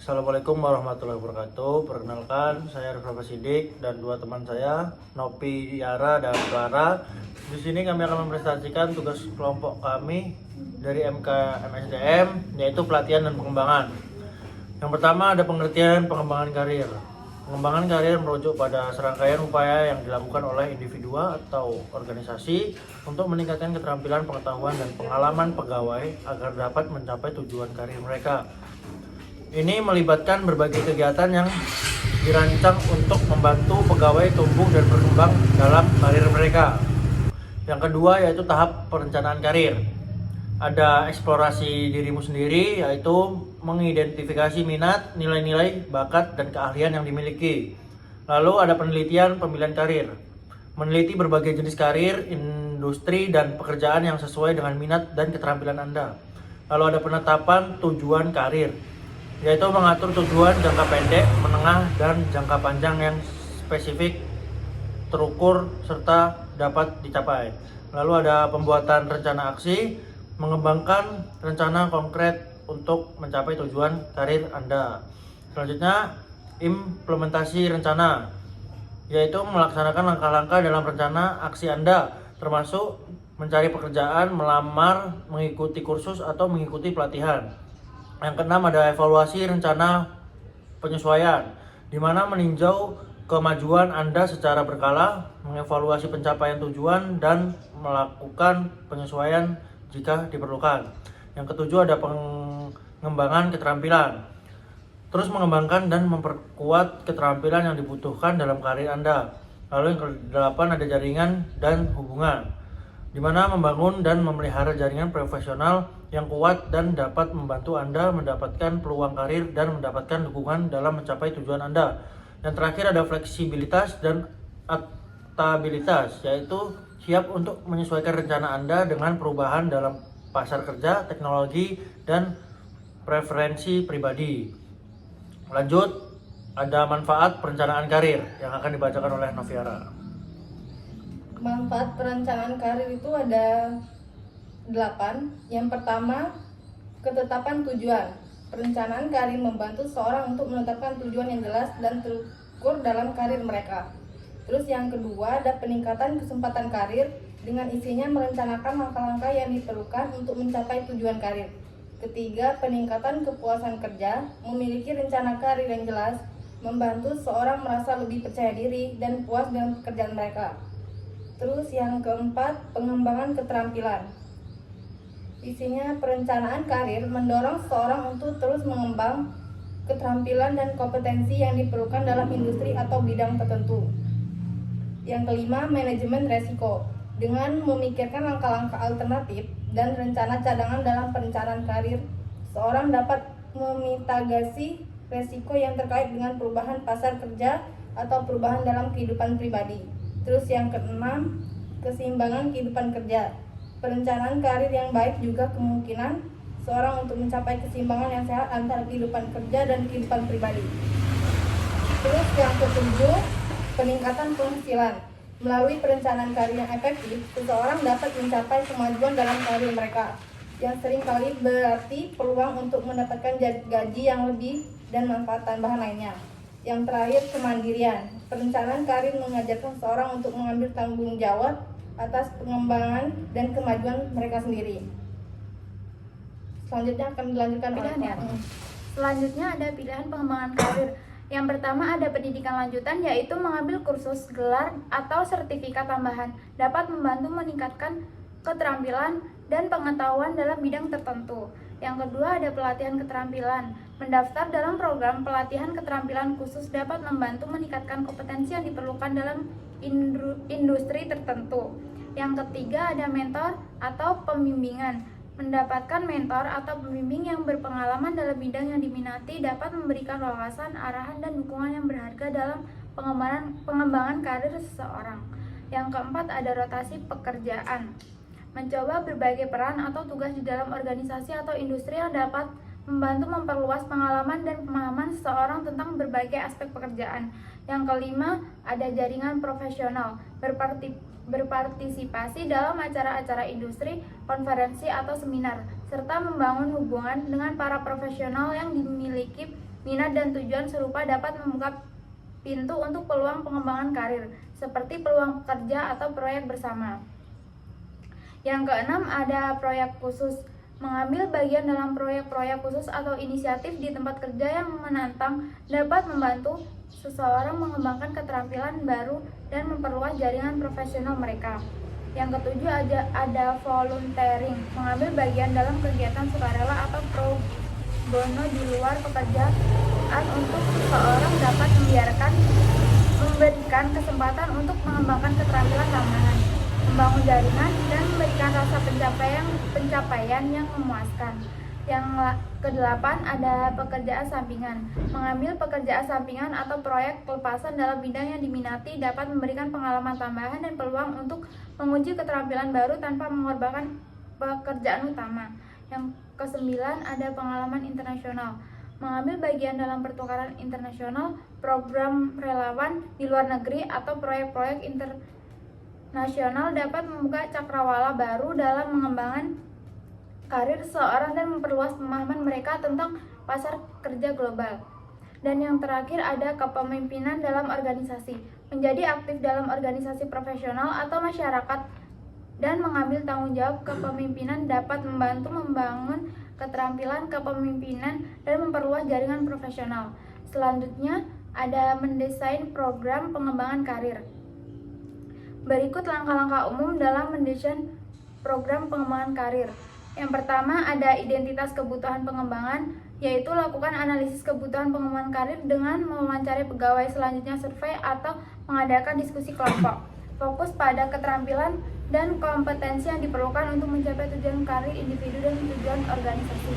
Assalamualaikum warahmatullahi wabarakatuh. Perkenalkan, saya Rifra Sidik dan dua teman saya, Nopi Yara dan Clara. Di sini kami akan mempresentasikan tugas kelompok kami dari MK MSDM, yaitu pelatihan dan pengembangan. Yang pertama ada pengertian pengembangan karir. Pengembangan karir merujuk pada serangkaian upaya yang dilakukan oleh individu atau organisasi untuk meningkatkan keterampilan, pengetahuan, dan pengalaman pegawai agar dapat mencapai tujuan karir mereka. Ini melibatkan berbagai kegiatan yang dirancang untuk membantu pegawai tumbuh dan berkembang dalam karir mereka. Yang kedua yaitu tahap perencanaan karir. Ada eksplorasi dirimu sendiri, yaitu mengidentifikasi minat, nilai-nilai, bakat, dan keahlian yang dimiliki. Lalu ada penelitian pemilihan karir. Meneliti berbagai jenis karir, industri, dan pekerjaan yang sesuai dengan minat dan keterampilan Anda. Lalu ada penetapan tujuan karir, yaitu mengatur tujuan jangka pendek, menengah, dan jangka panjang yang spesifik, terukur, serta dapat dicapai. Lalu ada pembuatan rencana aksi, mengembangkan rencana konkret untuk mencapai tujuan karir Anda. Selanjutnya, implementasi rencana, yaitu melaksanakan langkah-langkah dalam rencana aksi Anda, termasuk mencari pekerjaan, melamar, mengikuti kursus, atau mengikuti pelatihan. Yang keenam ada evaluasi rencana penyesuaian, di mana meninjau kemajuan Anda secara berkala, mengevaluasi pencapaian tujuan, dan melakukan penyesuaian jika diperlukan. Yang ketujuh ada pengembangan keterampilan, terus mengembangkan dan memperkuat keterampilan yang dibutuhkan dalam karir Anda. Lalu yang kedelapan ada jaringan dan hubungan, di mana membangun dan memelihara jaringan profesional yang kuat dan dapat membantu Anda mendapatkan peluang karir dan mendapatkan dukungan dalam mencapai tujuan Anda. Yang terakhir ada fleksibilitas dan adaptabilitas, yaitu siap untuk menyesuaikan rencana Anda dengan perubahan dalam pasar kerja, teknologi, dan preferensi pribadi. Lanjut, ada manfaat perencanaan karir yang akan dibacakan oleh Noviara. Manfaat perencanaan karir itu ada 8. Yang pertama, ketetapan tujuan. Perencanaan karir membantu seorang untuk menetapkan tujuan yang jelas dan terukur dalam karir mereka. Terus yang kedua, ada peningkatan kesempatan karir dengan isinya merencanakan langkah-langkah yang diperlukan untuk mencapai tujuan karir. Ketiga, peningkatan kepuasan kerja. Memiliki rencana karir yang jelas membantu seorang merasa lebih percaya diri dan puas dengan pekerjaan mereka. Terus yang keempat, pengembangan keterampilan. Isinya perencanaan karir mendorong seorang untuk terus mengembang keterampilan dan kompetensi yang diperlukan dalam industri atau bidang tertentu. Yang kelima, manajemen resiko. Dengan memikirkan langkah-langkah alternatif dan rencana cadangan dalam perencanaan karir, seorang dapat memitigasi resiko yang terkait dengan perubahan pasar kerja atau perubahan dalam kehidupan pribadi. Terus yang keenam, keseimbangan kehidupan kerja. Perencanaan karir yang baik juga kemungkinan seorang untuk mencapai keseimbangan yang sehat antara kehidupan kerja dan kehidupan pribadi. Terus yang ketujuh, peningkatan penghasilan. Melalui perencanaan karir yang efektif, seseorang dapat mencapai kemajuan dalam karir mereka, yang seringkali berarti peluang untuk mendapatkan gaji yang lebih dan manfaat tambahan lainnya. Yang terakhir, kemandirian. Perencanaan karir mengajarkan seorang untuk mengambil tanggung jawab atas pengembangan dan kemajuan mereka sendiri. Selanjutnya akan dilanjutkan oleh Pilihan ya. Selanjutnya ada pilihan pengembangan karir. Yang pertama ada pendidikan lanjutan, yaitu mengambil kursus, gelar, atau sertifikat tambahan. Dapat membantu meningkatkan keterampilan dan pengetahuan dalam bidang tertentu. Yang kedua ada pelatihan keterampilan. Mendaftar dalam program pelatihan keterampilan khusus dapat membantu meningkatkan kompetensi yang diperlukan dalam industri tertentu. Yang ketiga ada mentor atau pembimbingan. Mendapatkan mentor atau pembimbing yang berpengalaman dalam bidang yang diminati dapat memberikan wawasan, arahan, dan dukungan yang berharga dalam pengembangan karir seseorang. Yang keempat ada rotasi pekerjaan. Mencoba berbagai peran atau tugas di dalam organisasi atau industri yang dapat membantu memperluas pengalaman dan pemahaman seseorang tentang berbagai aspek pekerjaan. Yang kelima ada jaringan profesional. berpartisipasi dalam acara-acara industri, konferensi, atau seminar, serta membangun hubungan dengan para profesional yang dimiliki minat dan tujuan serupa dapat membuka pintu untuk peluang pengembangan karir, seperti peluang pekerja atau proyek bersama. Yang keenam, ada proyek khusus. Mengambil bagian dalam proyek-proyek khusus atau inisiatif di tempat kerja yang menantang dapat membantu seseorang mengembangkan keterampilan baru dan memperluas jaringan profesional mereka. Yang ketujuh, ada volunteering. Mengambil bagian dalam kegiatan sukarela atau pro bono di luar pekerjaan untuk seseorang dapat memberikan kesempatan untuk mengembangkan keterampilan tambahan, membangun jaringan, dan memberikan rasa pencapaian yang memuaskan. Yang kedelapan, ada pekerjaan sampingan. Mengambil pekerjaan sampingan atau proyek pelepasan dalam bidang yang diminati dapat memberikan pengalaman tambahan dan peluang untuk menguji keterampilan baru tanpa mengorbankan pekerjaan utama. Yang kesembilan, ada pengalaman internasional. Mengambil bagian dalam pertukaran internasional, program relawan di luar negeri, atau proyek-proyek internasional dapat membuka cakrawala baru dalam mengembangkan karir seseorang dan memperluas pemahaman mereka tentang pasar kerja global. Dan yang terakhir, ada kepemimpinan dalam organisasi. Menjadi aktif dalam organisasi profesional atau masyarakat dan mengambil tanggung jawab kepemimpinan dapat membantu membangun keterampilan kepemimpinan dan memperluas jaringan profesional. Selanjutnya, ada mendesain program pengembangan karir. Berikut langkah-langkah umum dalam mendesain program pengembangan karir. Yang pertama, ada identitas kebutuhan pengembangan, yaitu lakukan analisis kebutuhan pengembangan karir dengan mewawancari pegawai, selanjutnya survei atau mengadakan diskusi kelompok. Fokus pada keterampilan dan kompetensi yang diperlukan untuk mencapai tujuan karir individu dan tujuan organisasi.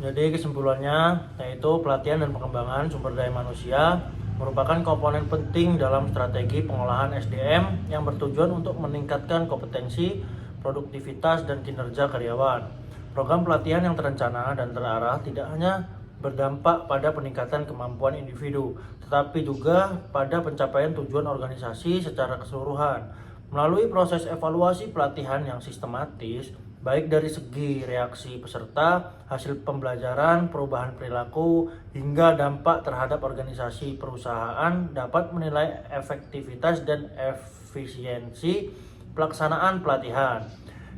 Jadi kesimpulannya, yaitu pelatihan dan pengembangan sumber daya manusia merupakan komponen penting dalam strategi pengolahan SDM yang bertujuan untuk meningkatkan kompetensi, produktivitas, dan kinerja karyawan. Program pelatihan yang terencana dan terarah tidak hanya berdampak pada peningkatan kemampuan individu, tetapi juga pada pencapaian tujuan organisasi secara keseluruhan. Melalui proses evaluasi pelatihan yang sistematis, baik dari segi reaksi peserta, hasil pembelajaran, perubahan perilaku, hingga dampak terhadap organisasi perusahaan, dapat menilai efektivitas dan efisiensi pelaksanaan pelatihan.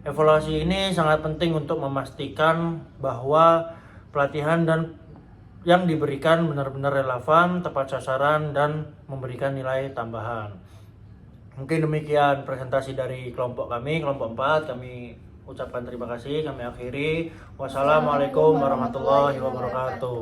Evaluasi ini sangat penting untuk memastikan bahwa pelatihan dan yang diberikan benar-benar relevan, tepat sasaran, dan memberikan nilai tambahan. Mungkin demikian presentasi dari kelompok kami, kelompok 4. Kami ucapkan terima kasih, kami akhiri. Wassalamualaikum warahmatullahi wabarakatuh.